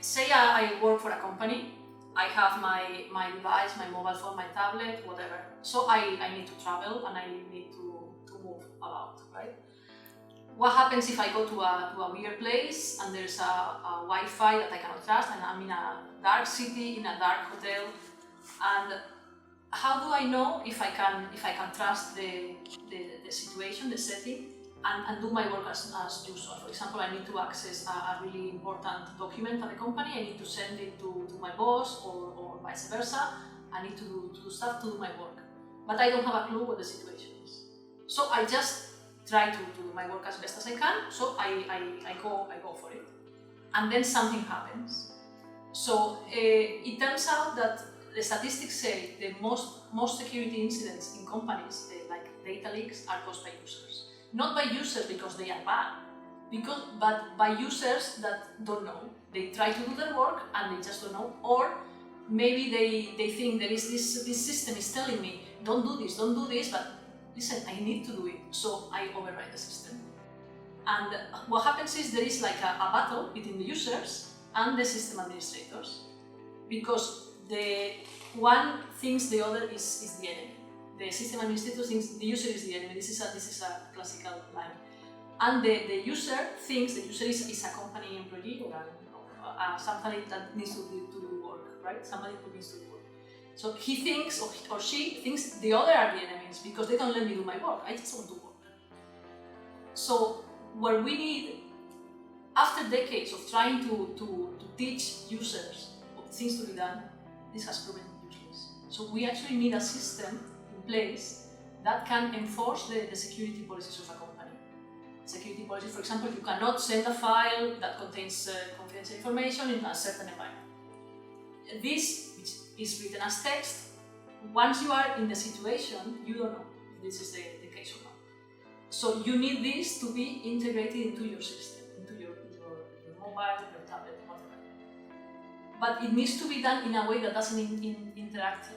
say I work for a company, I have my device, my mobile phone, my tablet, whatever. So I need to travel and I need to move about, right? What happens if I go to a weird place and there's a Wi-Fi that I cannot trust and I'm in a dark city, in a dark hotel, and how do I know if I can trust the situation, the setting, and do my work as usual? For example, I need to access a really important document at the company, I need to send it to my boss or vice versa, I need to do stuff to do my work. But I don't have a clue what the situation is. So I just try to do my work as best as I can, so I go for it. And then something happens. So it turns out that the statistics say the most security incidents in companies, like data leaks, are caused by users. Not by users because they are bad, but by users that don't know. They try to do their work and they just don't know, or maybe they think there is this system is telling me don't do this, but listen, I need to do it, so I override the system. And what happens is there is like a battle between the users and the system administrators, because the one thinks the other is the enemy. The system administrator thinks the user is the enemy. This is a classical line. And the user thinks the user is a company employee or somebody that needs to do work, right? Somebody who needs to do work. So he thinks, or she thinks, the other are the enemies because they don't let me do my work. I just want to work. So what we need, after decades of trying to teach users things to be done, this has proven useless. So we actually need a system in place that can enforce the security policies of a company. Security policy, for example, you cannot send a file that contains confidential information in a certain environment. This, which is written as text, once you are in the situation, you don't know if this is the case or not. So you need this to be integrated into your system, into your mobile, your tablet, whatever. But it needs to be done in a way that doesn't interact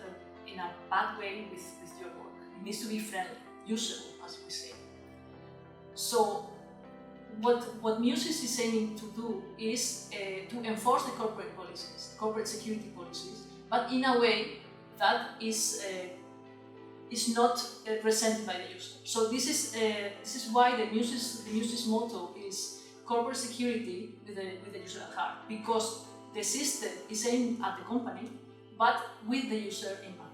in a bad way with your work. It needs to be friendly, usable, as we say. So what Muses is aiming to do is to enforce the corporate policies, corporate security policies, but in a way that is not resented by the user. So this is why the Muses motto is corporate security with the user at heart, because the system is aimed at the company, but with the user in mind.